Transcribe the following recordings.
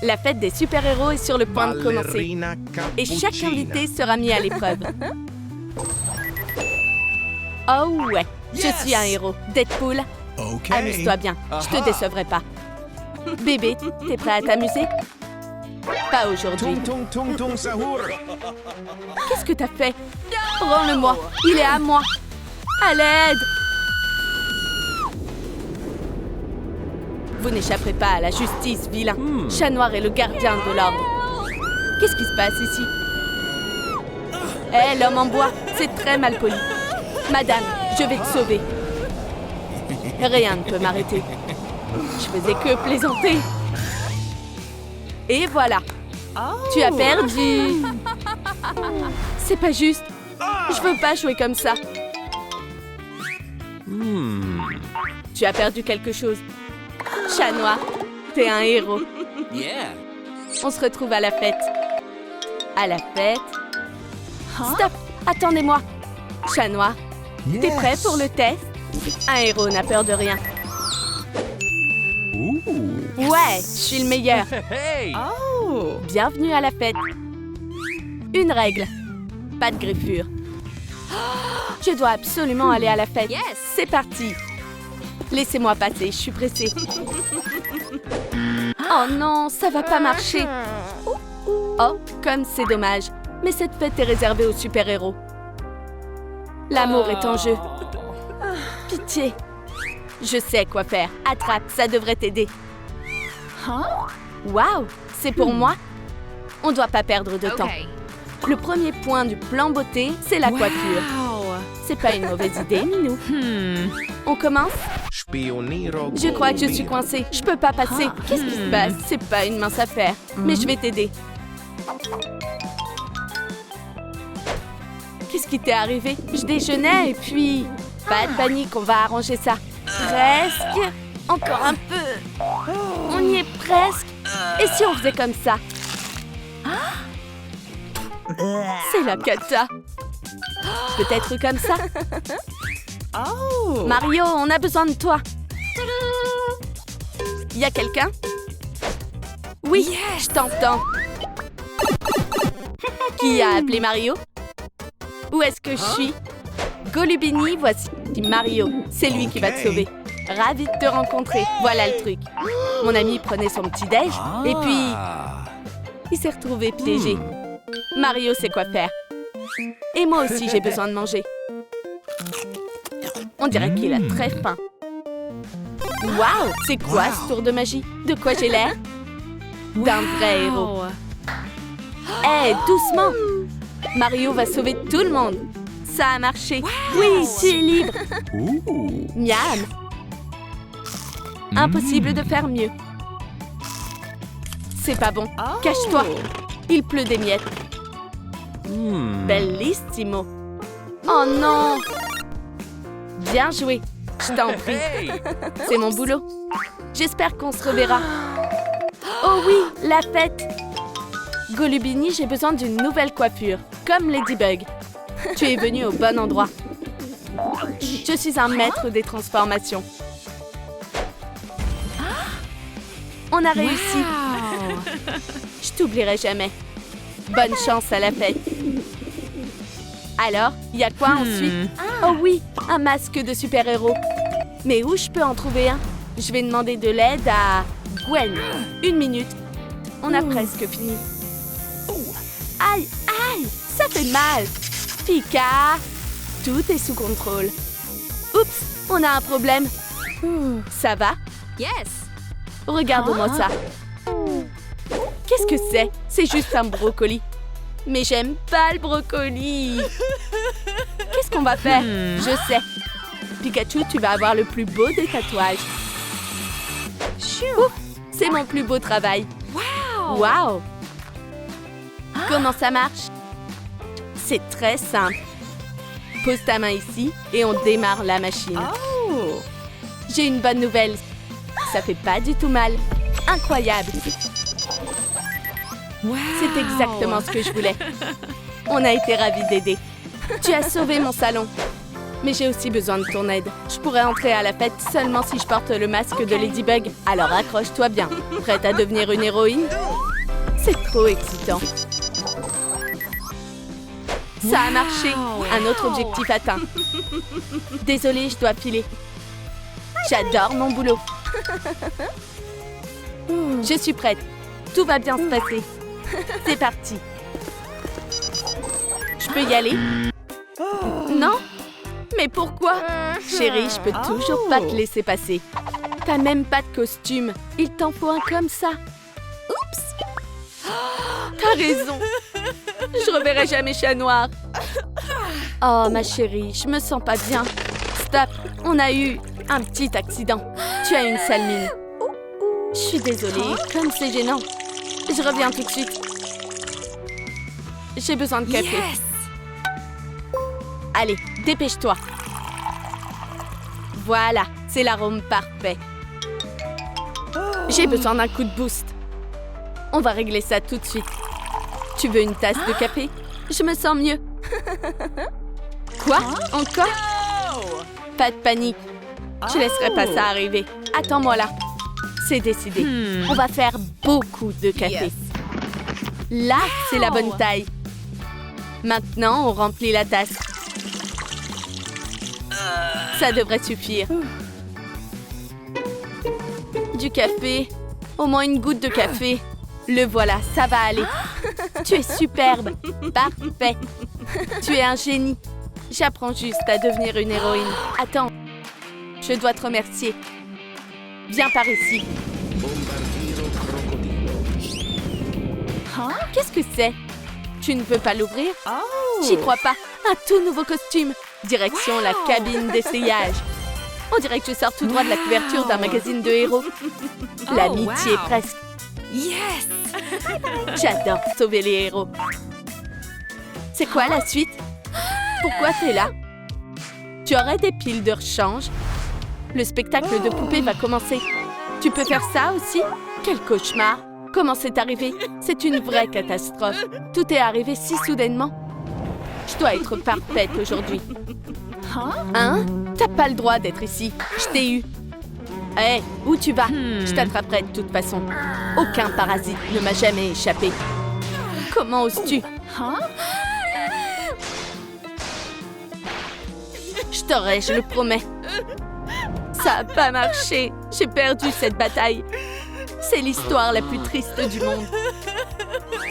La fête des super-héros est sur le point de commencer. Ballerina Et chaque cappuccina. invité sera mis à l'épreuve. Oh ouais, je suis un héros. Deadpool, Ok. amuse-toi bien, je te Aha. décevrai pas. Bébé, t'es prêt à t'amuser? Pas aujourd'hui. Tung tung tung tung sahur. Qu'est-ce que t'as fait? Rends-le-moi, il est à moi. À l'aide! Vous n'échapperez pas à la justice, vilain. Chat Noir est le gardien de l'ordre. Qu'est-ce qui se passe ici? Hé, l'homme en bois, c'est très mal poli. Madame, je vais te sauver. Rien ne peut m'arrêter. Je faisais que plaisanter. Et voilà. Tu as perdu. C'est pas juste. Je veux pas jouer comme ça. Tu as perdu quelque chose. Chat Noir, t'es un héros. On se retrouve à la fête. À la fête. Stop, attendez-moi. Chat Noir, t'es prêt pour le test? Un héros n'a peur de rien. Ouais, je suis le meilleur. Hey. Bienvenue à la fête. Une règle, pas de griffure. Je dois absolument aller à la fête. C'est parti. Laissez-moi passer, je suis pressée. Oh non, ça va pas marcher. Oh, comme c'est dommage. Mais cette fête est réservée aux super-héros. L'amour est en jeu. Pitié. Je sais quoi faire. Attrape, ça devrait t'aider. Waouh, c'est pour moi? On doit pas perdre de temps. Le premier point du plan beauté, c'est la coiffure. C'est pas une mauvaise idée, Minou. On commence? Spioniro. Je crois que je suis coincée. Je peux pas passer. Qu'est-ce qui se passe? C'est pas une mince affaire. Mais je vais t'aider. Qu'est-ce qui t'est arrivé? Je déjeunais et puis... Pas de panique, on va arranger ça. Presque. Encore un peu. On y est presque. Et si on faisait comme ça? C'est la cata. Peut-être comme ça. Mario, on a besoin de toi. Y a quelqu'un? Oui, je t'entends. Qui a appelé Mario? Où est-ce que je suis? Golubini, voici Mario. C'est lui qui va te sauver. Ravi de te rencontrer. Voilà le truc. Mon ami prenait son petit-déj et puis... il s'est retrouvé piégé. Mario sait quoi faire. Et moi aussi, j'ai besoin de manger. On dirait qu'il a très faim. Waouh, c'est quoi ce tour de magie? De quoi j'ai l'air? D'un vrai héros. Hé, doucement! Mario va sauver tout le monde. Ça a marché. Oui, tu es libre. Miam. Impossible de faire mieux. C'est pas bon. Cache-toi. Il pleut des miettes. Bellissimo. Oh non! Bien joué. Je t'en prie. C'est mon boulot. J'espère qu'on se reverra. Oh oui, la fête. Golubini, j'ai besoin d'une nouvelle coiffure, comme Ladybug. Tu es venu au bon endroit. Je suis un maître des transformations. On a réussi. Je t'oublierai jamais. Bonne chance à la fête. Alors, il y a quoi ensuite? Oh oui, un masque de super-héros. Mais où je peux en trouver un? Je vais demander de l'aide à Gwen. 1 minute. On a presque fini. Aïe, aïe, ça fait mal. Pika, tout est sous contrôle. Oups, on a un problème. Ça va? Regarde-moi ça. Qu'est-ce que c'est? C'est juste un brocoli. Mais j'aime pas le brocoli. Qu'est-ce qu'on va faire? Je sais. Pikachu, tu vas avoir le plus beau des tatouages. Ouf, c'est mon plus beau travail. Waouh! Comment ça marche? C'est très simple. Pose ta main ici et on démarre la machine. J'ai une bonne nouvelle. Ça fait pas du tout mal. Incroyable. C'est exactement ce que je voulais. On a été ravis d'aider. Tu as sauvé mon salon. Mais j'ai aussi besoin de ton aide. Je pourrais entrer à la fête seulement si je porte le masque de Ladybug. Alors accroche-toi bien. Prête à devenir une héroïne? C'est trop excitant. Ça a marché. Un autre objectif atteint. Désolée, je dois filer. J'adore mon boulot. Je suis prête. Tout va bien se passer. C'est parti. Je peux y aller? Non? Mais pourquoi? Chérie, je peux toujours pas te laisser passer. T'as même pas de costume. Il t'en faut un comme ça. Oups! T'as raison. Je reverrai jamais Chat Noir. Oh, ma chérie, je me sens pas bien. Stop, on a eu un petit accident. Tu as une sale mine. Je suis désolée, comme c'est gênant. Je reviens tout de suite. J'ai besoin de café. Yes! Allez, dépêche-toi. Voilà, c'est l'arôme parfait. J'ai besoin d'un coup de boost. On va régler ça tout de suite. Tu veux une tasse de café? Je me sens mieux. Quoi? Encore? Pas de panique. Je laisserai pas ça arriver. Attends-moi là. C'est décidé. On va faire beaucoup de café. Yes. Là, c'est la bonne taille. Maintenant, on remplit la tasse. Ça devrait suffire. Du café. Au moins une goutte de café. Le voilà, ça va aller. Tu es superbe. Parfait. Tu es un génie. J'apprends juste à devenir une héroïne. Attends. Je dois te remercier. Viens par ici. Bombardiro crocodilo. Qu'est-ce que c'est? Tu ne veux pas l'ouvrir? J'y crois pas. Un tout nouveau costume. Direction la cabine d'essayage. On dirait que je sors tout droit de la couverture d'un magazine de héros. L'amitié presque. Yes! J'adore sauver les héros. C'est quoi la suite? Pourquoi t'es là? Tu aurais des piles de rechange? Le spectacle de poupées va commencer. Tu peux faire ça aussi? Quel cauchemar! Comment c'est arrivé? C'est une vraie catastrophe. Tout est arrivé si soudainement. Je dois être parfaite aujourd'hui. Hein? T'as pas le droit d'être ici. Je t'ai eu. Hé, où tu vas? Je t'attraperai de toute façon. Aucun parasite ne m'a jamais échappé. Comment oses-tu? Je t'aurai, je le promets. Ça a pas marché. J'ai perdu cette bataille. C'est l'histoire la plus triste du monde.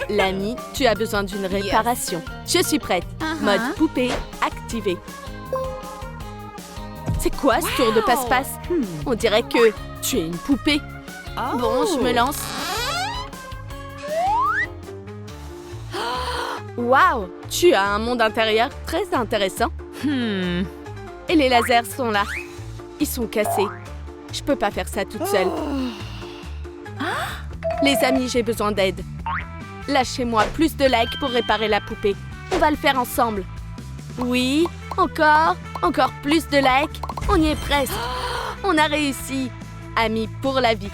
L'ami, tu as besoin d'une réparation. Je suis prête. Mode poupée activé. C'est quoi ce tour de passe-passe? On dirait que tu es une poupée. Bon, je me lance. Waouh! Tu as un monde intérieur très intéressant. Et les lasers sont là. Ils sont cassés. Je peux pas faire ça toute seule. Les amis, j'ai besoin d'aide. Lâchez-moi plus de likes pour réparer la poupée. On va le faire ensemble. Oui, encore plus de likes. On y est presque. On a réussi. Amis pour la vie.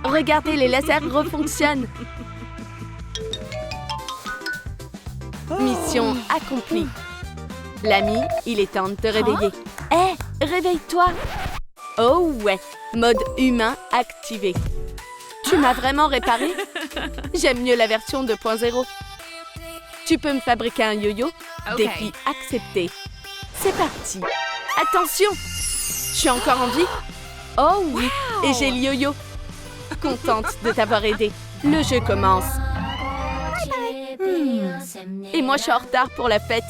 Regardez, les lasers refonctionnent. Mission accomplie. L'ami, il est temps de te réveiller. Hé, réveille-toi. Oh ouais, mode humain activé. Tu m'as vraiment réparé? J'aime mieux la version 2.0. Tu peux me fabriquer un yo-yo? Défi accepté. C'est parti. Attention! Je suis encore en vie? Oh oui, et j'ai le yo-yo. Contente de t'avoir aidé. Le jeu commence. Et moi, je suis en retard pour la fête.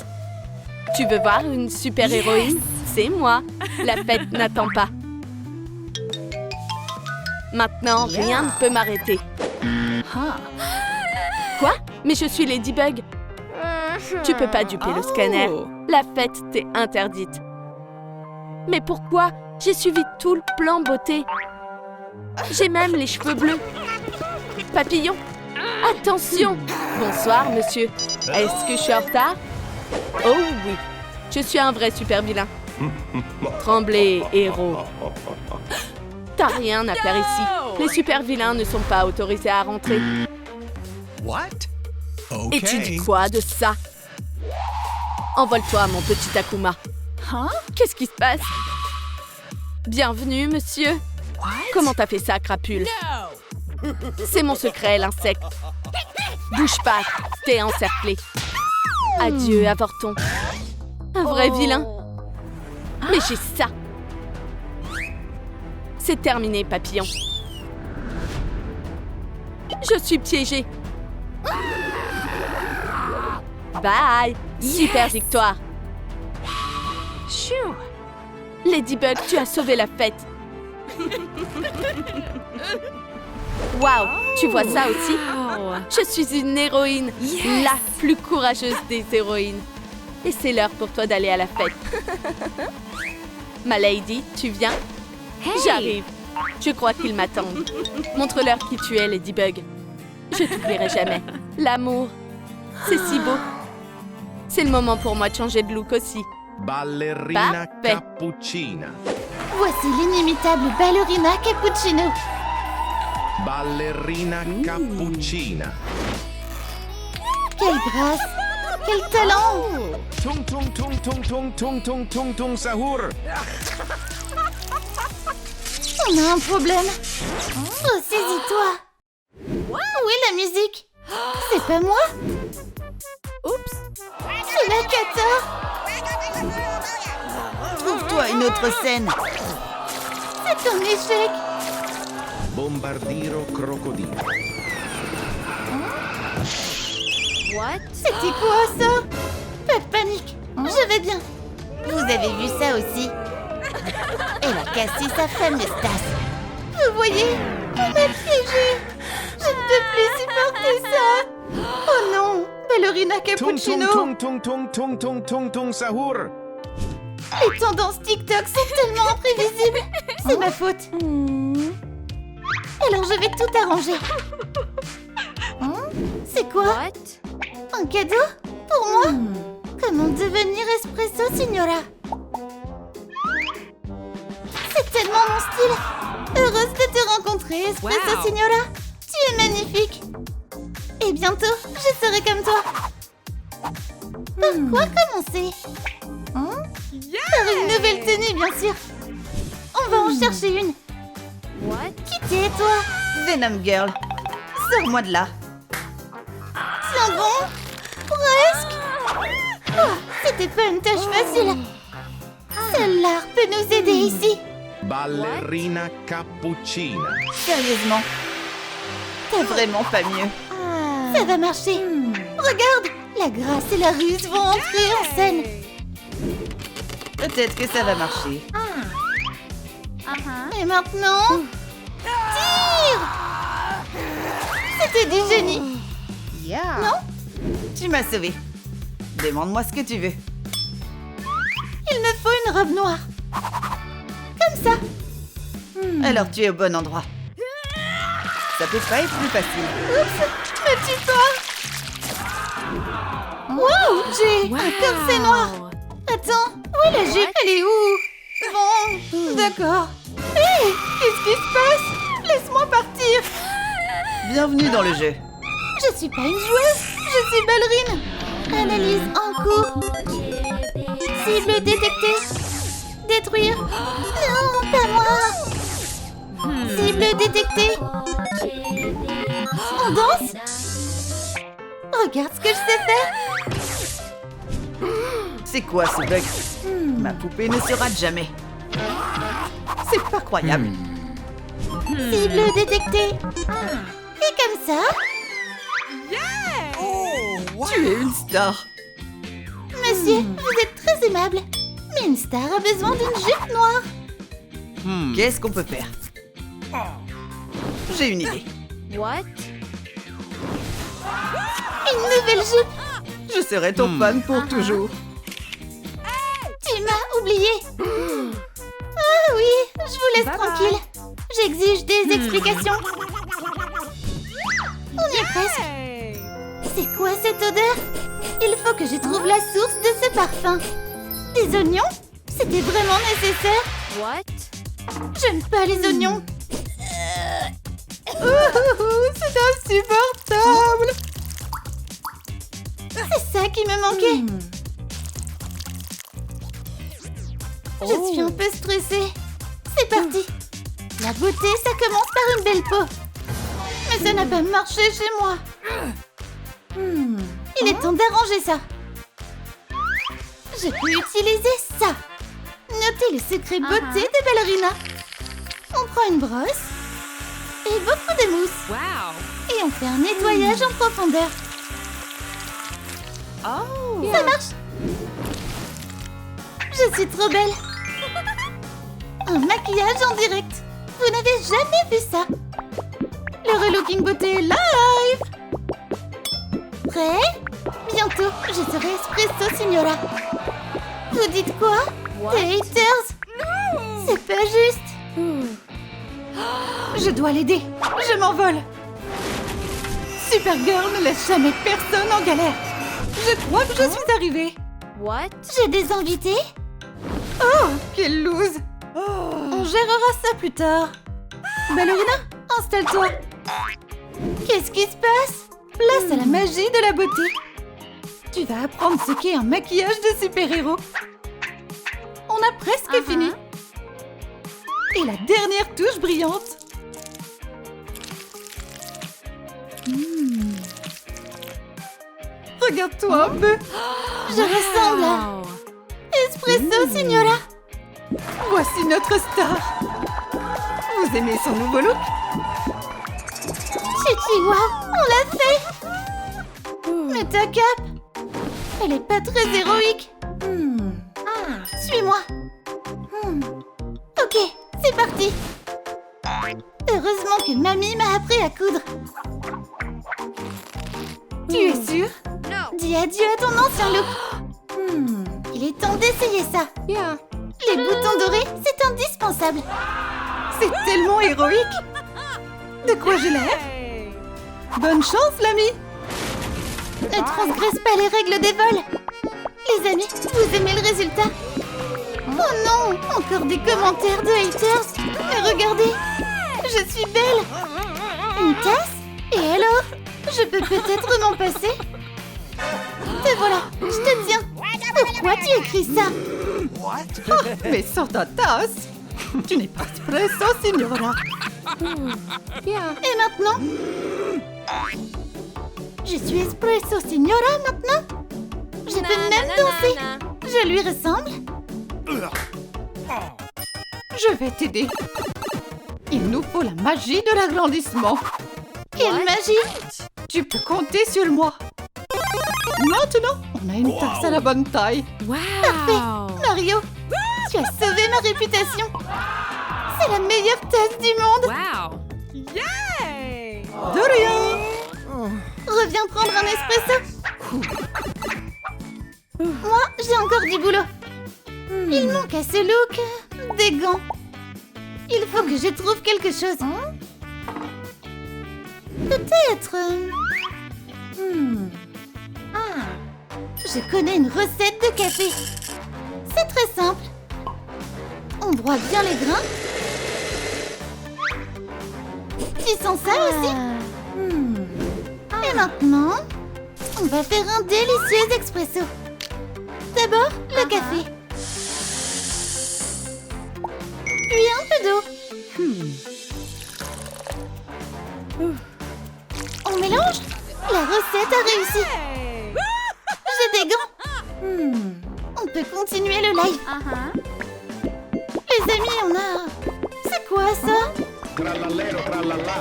Tu veux voir une super-héroïne? C'est moi. La fête n'attend pas. Maintenant, rien ne peut m'arrêter. Quoi? Mais je suis Ladybug. Tu peux pas duper le scanner. La fête t'est interdite. Mais pourquoi? J'ai suivi tout le plan beauté. J'ai même les cheveux bleus. Papillon. Attention! Bonsoir, monsieur. Est-ce que je suis en retard? Oh oui. Je suis un vrai super vilain. Tremblez, héros. T'as rien à faire ici. Les super vilains ne sont pas autorisés à rentrer. What? Et tu dis quoi de ça? Envole-toi, mon petit Takuma. Qu'est-ce qui se passe? Bienvenue, monsieur. Comment t'as fait ça, crapule? C'est mon secret, l'insecte. Bouge pas, t'es encerclé. Adieu, avorton. Un vrai vilain. Mais j'ai ça. C'est terminé, papillon. Je suis piégée. Bye. Super victoire. Ladybug, tu as sauvé la fête. Waouh, tu vois ça aussi? Je suis une héroïne, la plus courageuse des héroïnes. Et c'est l'heure pour toi d'aller à la fête. Ma lady, tu viens? J'arrive. Je crois qu'ils m'attendent. Montre-leur qui tu es, Ladybug. Je t'oublierai jamais. L'amour, c'est si beau. C'est le moment pour moi de changer de look aussi. Ballerina Parfait. cappuccina. Voici l'inimitable ballerina cappuccino. Ballerina cappuccina. Quelle grâce! Quel talent! Tung tung tung tung tung tung tung tung tung sahur. On a un problème. Ressaisis-toi. Où est la musique? C'est pas moi? Oups. C'est la cata. Trouve-toi une autre scène. C'est un échec. Bombardiro crocodilo. C'était quoi ça? Pas de panique. Je vais bien. Vous avez vu ça aussi? Elle a cassé sa fameuse tasse. Vous voyez? On m'a piégée. Je ne peux plus supporter ça. Oh non, ballerina Tung cappuccino. tung tung tung tung tung tung tung sahur. Les tendances TikTok sont tellement imprévisibles. C'est ma faute. Alors je vais tout arranger. C'est quoi? Un cadeau? Pour moi? Comment devenir espresso, signora? C'est tellement mon style. Heureuse de te rencontrer, espresso, signora. Tu es magnifique. Et bientôt, je serai comme toi. Par quoi commencer? Par une nouvelle tenue, bien sûr. On va en chercher une. Qui t'es, toi? Venom Girl. Sors-moi de là. Tiens bon. Presque. Oh, c'était pas une tâche facile. Seul l'art peut nous aider ici. Ballerina cappuccina. Sérieusement. T'as vraiment pas mieux. Ça va marcher. Regarde, la grâce et la ruse vont entrer en scène. Peut-être que ça va marcher. Et maintenant, tire! C'était du génie. Non? Tu m'as sauvée. Demande-moi ce que tu veux. Il me faut une robe noire. Comme ça. Alors tu es au bon endroit. Ça peut pas être plus facile. Oups, me tutoie. Wow, j'ai un corset noir. Attends, où est la jupe? Elle est où? Bon, d'accord. Hé, qu'est-ce qui se passe? Laisse-moi partir. Bienvenue dans le jeu. Je suis pas une joueuse, je suis ballerine. Analyse en cours. Cible détectée. Détruire. Non, pas moi. Cible détectée. On danse? Regarde ce que je sais faire. C'est quoi ce bug? Ma poupée ne se rate jamais. C'est pas croyable. Cible détectée. Et comme ça. Tu es une star. Monsieur, vous êtes très aimable. Mais une star a besoin d'une jupe noire. Qu'est-ce qu'on peut faire? J'ai une idée. Une nouvelle jupe. Je serai ton fan pour toujours. Tu m'as oublié. Ah oui, je vous laisse tranquille. J'exige des explications. On y est presque. C'est quoi cette odeur? Il faut que je trouve la source de ce parfum. Des oignons? C'était vraiment nécessaire? J'aime pas les oignons. C'est insupportable. C'est ça qui me manquait. Je suis un peu stressée. C'est parti. La beauté, ça commence par une belle peau. Mais ça n'a pas marché chez moi. Il est temps d'arranger ça. Je peux utiliser ça. Notez le secret beauté de Ballerina. On prend une brosse et beaucoup de mousse. Et on fait un nettoyage en profondeur. Ça marche. Je suis trop belle. Un maquillage en direct. Vous n'avez jamais vu ça. Le relooking beauté live. Prêt? Bientôt, je serai Espresso Signora. Vous dites quoi? Des haters? C'est pas juste. Je dois l'aider. Je m'envole. Supergirl ne laisse jamais personne en galère. Je crois que je suis arrivée. What? J'ai des invités? Oh, quelle loose. On gérera ça plus tard. Ballerina, installe-toi. Qu'est-ce qui se passe? Place à la magie de la beauté. Tu vas apprendre ce qu'est un maquillage de super-héros. On a presque fini. Et la dernière touche brillante. Regarde-toi un peu. Je ressemble à Espresso Signora. Voici notre star. Vous aimez son nouveau look? Chichi, wow, on l'a fait. Mais ta cape, elle est pas très héroïque. Suis-moi. Ok, c'est parti. Heureusement que mamie m'a appris à coudre. Tu es sûre? Dis adieu à ton ancien look. Il est temps d'essayer ça. Les boutons dorés, c'est indispensable. C'est tellement héroïque. De quoi j'ai l'air? Bonne chance, l'ami. Ne transgresse pas les règles des vols. Les amis, vous aimez le résultat? Oh non, encore des commentaires de haters. Mais regardez, je suis belle. Une tasse? Et alors? Je peux peut-être m'en passer? Te voilà, je te tiens. Pourquoi tu écris ça? Mais sans ta tasse, tu n'es pas Espresso Signora. Et maintenant? Je suis Espresso Signora maintenant? Je peux même danser. Je lui ressemble? Je vais t'aider. Il nous faut la magie de l'agrandissement. Quelle magie? Tu peux compter sur moi. Maintenant, on a une tasse à la bonne taille. Parfait. Mario, tu as sauvé ma réputation. C'est la meilleure tasse du monde. De rien. Reviens prendre un espresso. Moi, j'ai encore du boulot. Il manque à ce look des gants. Il faut que je trouve quelque chose. Peut-être... Je connais une recette de café. C'est très simple. On broie bien les grains. Tu sens ça aussi? Et maintenant, on va faire un délicieux expresso. D'abord, le café. Puis un peu d'eau. On mélange? La recette a réussi. J'ai des gants. On peut continuer le live. Les amis, on a... C'est quoi ça? Trallallero, trallalla.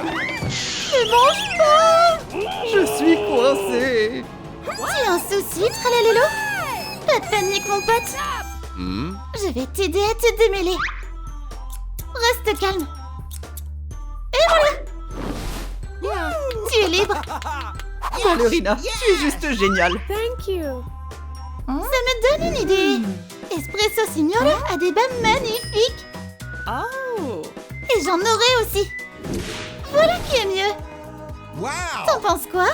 Ne mange pas! Je suis coincée. Tu as un souci, Trallalelo? Pas de panique, mon pote. Je vais t'aider à te démêler. Reste calme. Et voilà! Tu es libre. Ballerina, tu es juste géniale. Ça me donne une idée. Espresso Signora a des bas magnifiques. Oh. Et j'en aurai aussi. Voilà qui est mieux. Wow! T'en penses quoi?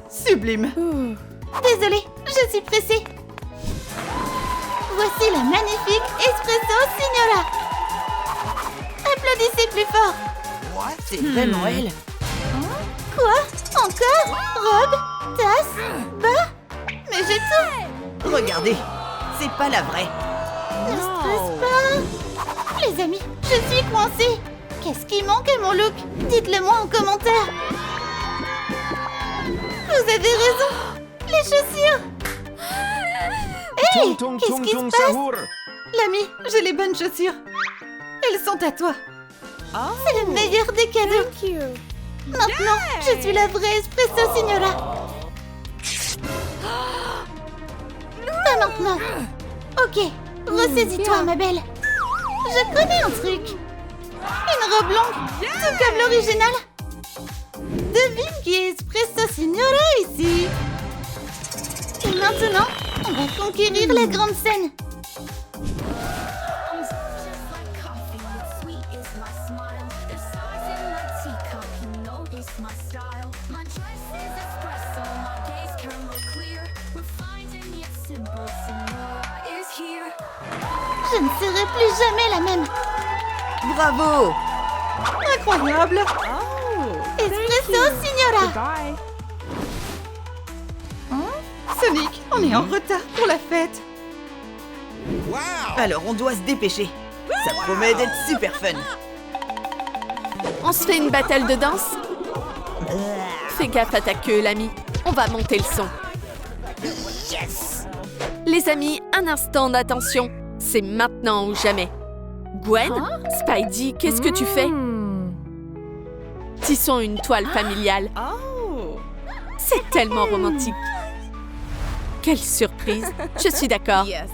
Sublime. Désolée, je suis pressée. Voici la magnifique Espresso Signora. Applaudissez plus fort. C'est vraiment elle. Quoi? Encore? Robe? Tasse? Bas? Mais j'ai tout. Regardez, c'est pas la vraie. Ne stresse pas. Les amis, je suis coincée. Qu'est-ce qui manque à mon look? Dites-le moi en commentaire. Vous avez raison. Les chaussures. Hey, Tung tung qu'est-ce tung qui tung se passe? sahur. L'ami, j'ai les bonnes chaussures. Elles sont à toi. C'est le meilleur des cadeaux. Maintenant, je suis la vraie Espresso Signora. Pas maintenant. Ok, ressaisis-toi, ma belle. Je connais un truc. Une robe longue, tout comme l'original. Devine qui est Espresso Signora ici. Et maintenant, on va conquérir la grande scène. Je ne serai plus jamais la même. Bravo. Incroyable. Espresso Signora. Sonic, on est en retard pour la fête. Wow. Alors, on doit se dépêcher. Ça promet d'être super fun. On se fait une battle de danse? Fais gaffe à ta queue, l'ami. On va monter le son. Les amis, un instant d'attention. C'est maintenant ou jamais. Gwen? Spidey, qu'est-ce que tu fais? Tissons une toile familiale. C'est tellement romantique. Quelle surprise. Je suis d'accord. Yes.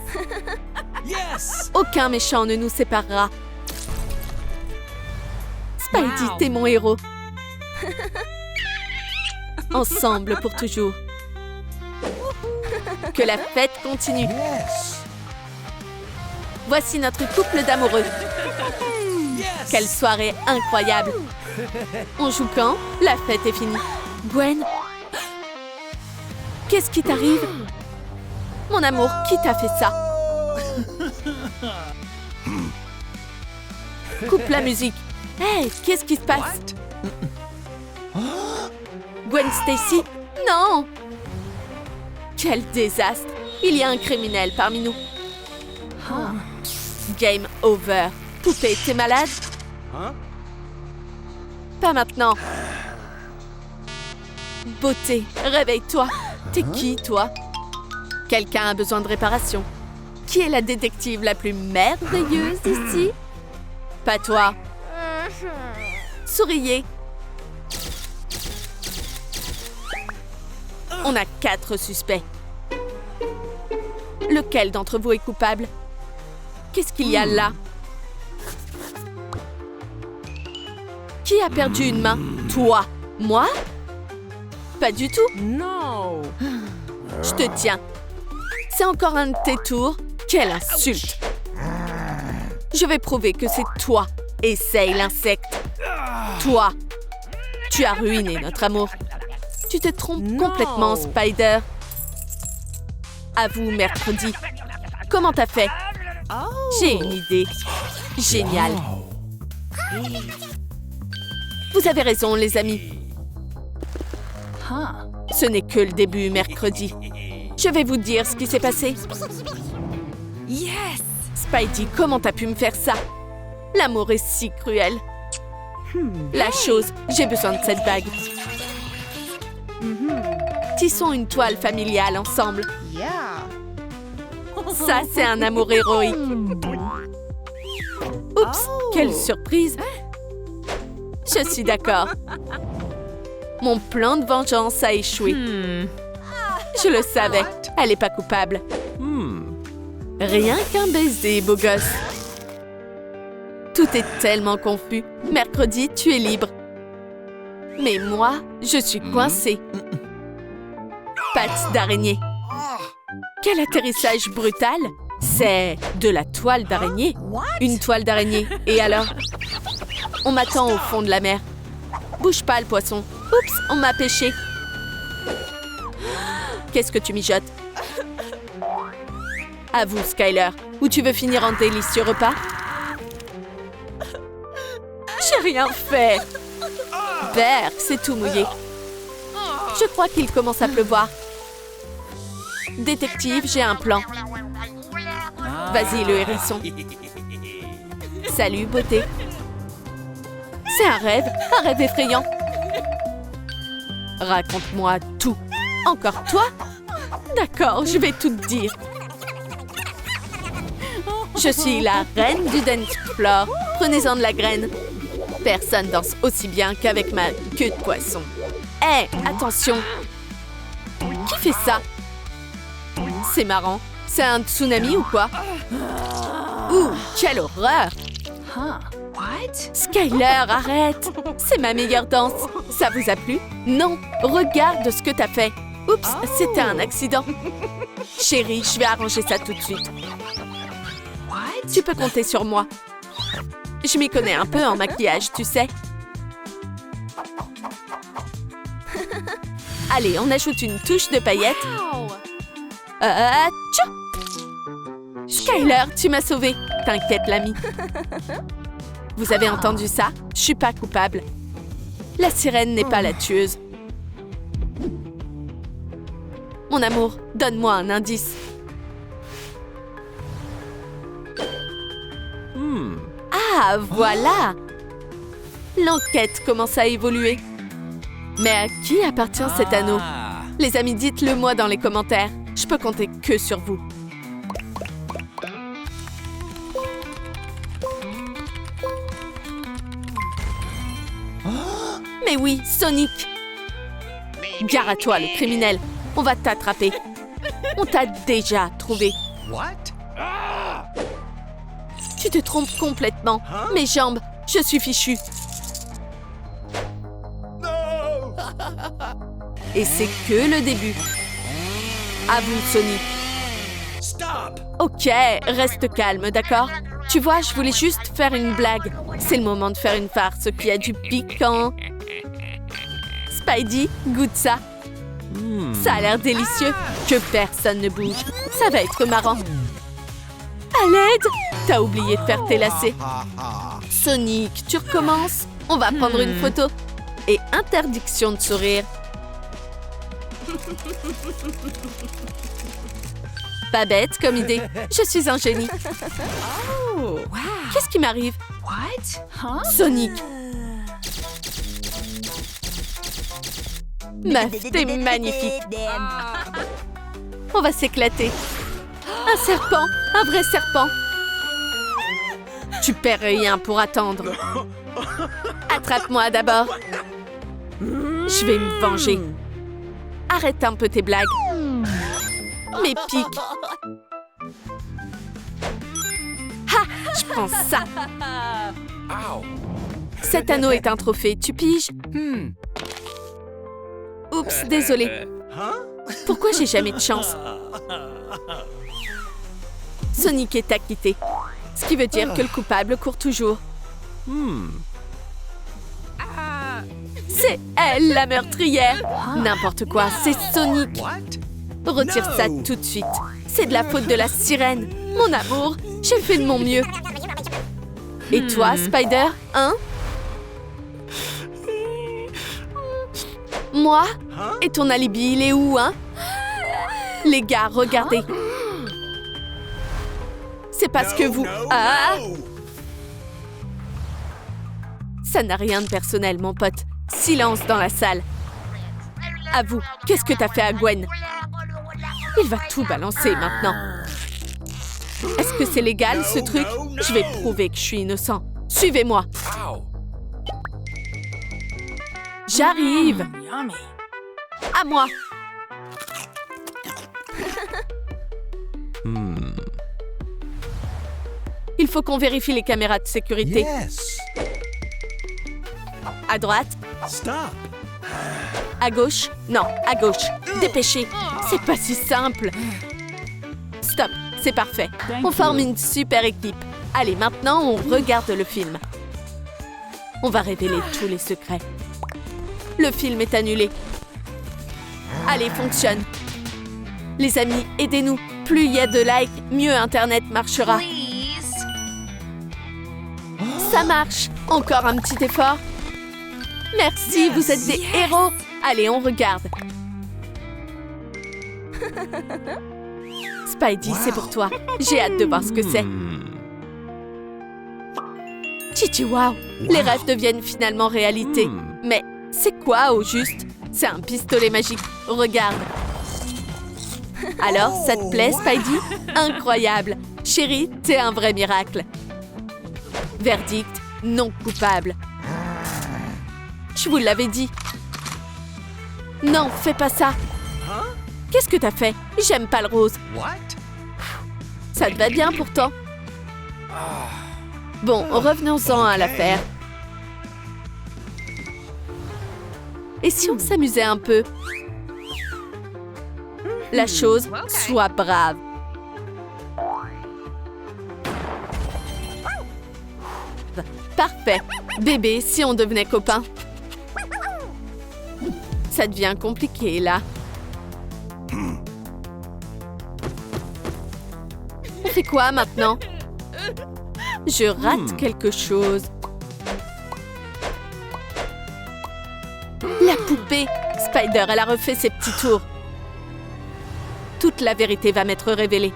Aucun méchant ne nous séparera. Spidey, t'es mon héros. Ensemble pour toujours. Que la fête continue. Yes. Voici notre couple d'amoureux. Yes. Quelle soirée incroyable. On joue quand? La fête est finie. Gwen? Qu'est-ce qui t'arrive? Mon amour, qui t'a fait ça? Coupe la musique. Hey, qu'est-ce qui se passe? Gwen Stacy? Non! Quel désastre! Il y a un criminel parmi nous. Game over. Poupée, t'es malade? Hein? Pas maintenant. Beauté, réveille-toi. T'es qui, toi? Quelqu'un a besoin de réparation. Qui est la détective la plus merveilleuse ici? Pas toi. Souriez. On a 4 suspects. Lequel d'entre vous est coupable? Qu'est-ce qu'il y a là? Qui a perdu une main? Toi? Moi? Pas du tout. No. Je te tiens. C'est encore un de tes tours? Quelle insulte! Je vais prouver que c'est toi. Essaye l'insecte. Toi. Tu as ruiné notre amour. Tu te trompes complètement, Spider. À vous, mercredi. Comment t'as fait? J'ai une idée. Génial. Vous avez raison, les amis. Ce n'est que le début, mercredi. Je vais vous dire ce qui s'est passé. Yes! Spidey, comment t'as pu me faire ça? L'amour est si cruel. La chose, j'ai besoin de cette bague. Tissons une toile familiale ensemble. Ça, c'est un amour héroïque. Oups, quelle surprise. Je suis d'accord. Mon plan de vengeance a échoué. Je le savais, elle n'est pas coupable. Rien qu'un baiser, beau gosse. Tout est tellement confus. Mercredi, tu es libre. Mais moi, je suis coincée. Pattes d'araignée. Quel atterrissage brutal! C'est de la toile d'araignée. Une toile d'araignée. Et alors? On m'attend au fond de la mer. Bouge pas, le poisson. Oups, on m'a pêché. Qu'est-ce que tu mijotes? À vous, Skyler. Où tu veux finir en délicieux repas? J'ai rien fait. Berk, c'est tout mouillé. Je crois qu'il commence à pleuvoir. Détective, j'ai un plan. Vas-y, le hérisson. Salut, beauté. C'est un rêve effrayant. Raconte-moi tout. Encore toi? D'accord, je vais tout te dire. Je suis la reine du dance floor. Prenez-en de la graine. Personne danse aussi bien qu'avec ma queue de poisson. Hé, attention! Qui fait ça? C'est marrant. C'est un tsunami ou quoi? Ouh, quelle horreur! Skyler, arrête! C'est ma meilleure danse. Ça vous a plu? Non, regarde ce que t'as fait. Oups, c'était un accident. Chérie, je vais arranger ça tout de suite. Tu peux compter sur moi. Je m'y connais un peu en maquillage, tu sais. Allez, on ajoute une touche de paillettes. Tchou! Skyler, tu m'as sauvée. T'inquiète, l'ami. Vous avez entendu ça? Je suis pas coupable. La sirène n'est pas la tueuse. Mon amour, donne-moi un indice. Ah, voilà! L'enquête commence à évoluer. Mais à qui appartient cet anneau? Les amis, dites-le moi dans les commentaires. Je peux compter que sur vous. Mais oui, Sonic! Gare à toi, le criminel. On va t'attraper. On t'a déjà trouvé. Tu te trompes complètement. Mes jambes, je suis fichue. Et c'est que le début. À vous, Sonic. Ok, reste calme, d'accord? Tu vois, je voulais juste faire une blague. C'est le moment de faire une farce qui a du piquant. Spidey, goûte ça. Ça a l'air délicieux. Que personne ne bouge. Ça va être marrant. À l'aide! T'as oublié de faire tes lacets. Sonic, tu recommences? On va prendre une photo. Et interdiction de sourire. Pas bête comme idée. Je suis un génie. Qu'est-ce qui m'arrive? Sonic. Meuf, t'es magnifique. On va s'éclater. Un serpent, un vrai serpent. Tu perds rien pour attendre. Attrape-moi d'abord. Je vais me venger. Arrête un peu tes blagues. Mes pics. Ha! Je prends ça. Cet anneau est un trophée, tu piges? Oups, désolé. Pourquoi j'ai jamais de chance? Sonic est acquitté. Ce qui veut dire que le coupable court toujours. C'est elle, la meurtrière. N'importe quoi, c'est Sonic. Retire ça tout de suite. C'est de la faute de la sirène. Mon amour, j'ai fait de mon mieux. Et toi, Spider, hein? Moi? Et ton alibi, il est où, hein? Les gars, regardez. C'est parce que vous... Ah! Ça n'a rien de personnel, mon pote. Silence dans la salle. À vous, qu'est-ce que t'as fait à Gwen? Il va tout balancer maintenant. Est-ce que c'est légal, ce truc? Je vais prouver que je suis innocent. Suivez-moi. J'arrive. À moi. Il faut qu'on vérifie les caméras de sécurité. À droite. À gauche. Non, à gauche. Dépêchez. C'est pas si simple. Stop, c'est parfait. On forme une super équipe. Allez, maintenant, on regarde le film. On va révéler tous les secrets. Le film est annulé. Allez, fonctionne. Les amis, aidez-nous. Plus il y a de likes, mieux Internet marchera. Ça marche. Encore un petit effort. Merci, vous êtes des héros. Allez, on regarde. Spidey, c'est pour toi. J'ai hâte de voir ce que c'est. Chichi, wow! Les rêves deviennent finalement réalité. Mais c'est quoi au juste? C'est un pistolet magique. Regarde. Alors, ça te plaît, Spidey? Incroyable! Chérie, t'es un vrai miracle. Verdict, non coupable. Je vous l'avais dit. Non, fais pas ça. Qu'est-ce que t'as fait? J'aime pas le rose. What? Ça te va bien pourtant. Bon, revenons-en à l'affaire. Et si on s'amusait un peu? La chose, sois brave. Parfait. Bébé, si on devenait copains. Ça devient compliqué, là. On fait quoi maintenant? Je rate quelque chose. La poupée! Spider, elle a refait ses petits tours. Toute la vérité va m'être révélée.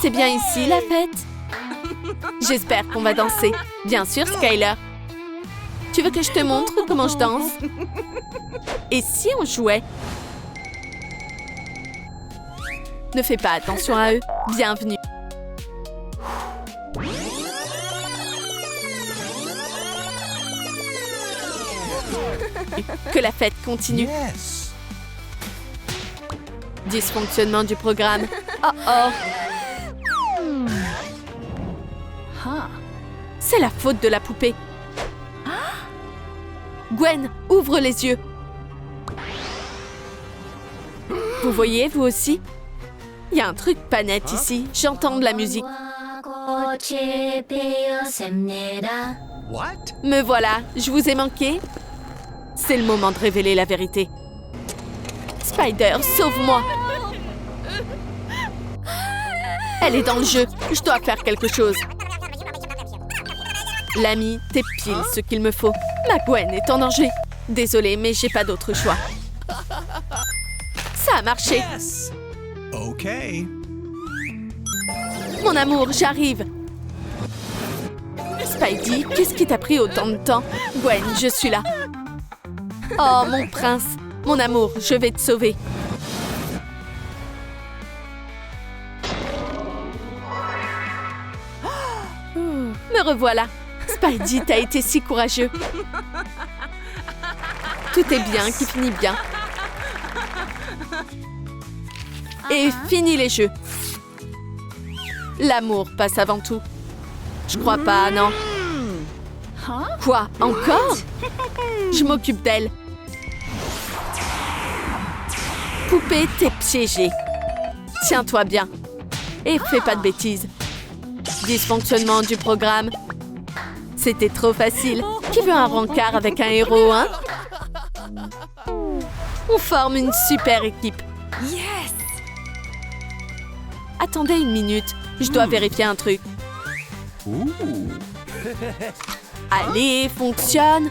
C'est bien ici, la fête? J'espère qu'on va danser. Bien sûr, Skyler. Tu veux que je te montre comment je danse? Et si on jouait? Ne fais pas attention à eux. Bienvenue. Que la fête continue. Yes. Dysfonctionnement du programme. Oh oh. C'est la faute de la poupée. Gwen, ouvre les yeux. Vous voyez, vous aussi? Il y a un truc pas net ici. J'entends de la musique. What? Me voilà, je vous ai manqué. C'est le moment de révéler la vérité. Spider, sauve-moi. Elle est dans le jeu. Je dois faire quelque chose. L'ami, t'es pile ce qu'il me faut. Ma Gwen est en danger. Désolée, mais j'ai pas d'autre choix. Ça a marché. Yes. Okay. Mon amour, j'arrive. Spidey, qu'est-ce qui t'a pris autant de temps? Gwen, je suis là. Oh, mon prince. Mon amour, je vais te sauver. Me revoilà. Spidey, t'as été si courageux. Tout est bien qui finit bien. Et fini les jeux. L'amour passe avant tout. Je crois pas, non. Quoi? Encore? Je m'occupe d'elle. Poupée, t'es piégée. Tiens-toi bien. Et fais pas de bêtises. Dysfonctionnement du programme. C'était trop facile. Qui veut un rencard avec un héros, hein? On forme une super équipe. Yes! Attendez une minute. Je dois vérifier un truc. Allez, fonctionne.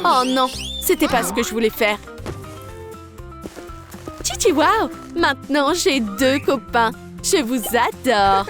Oh non, c'était pas ce que je voulais faire. Chichi, wow! Maintenant, j'ai 2 copains. Je vous adore.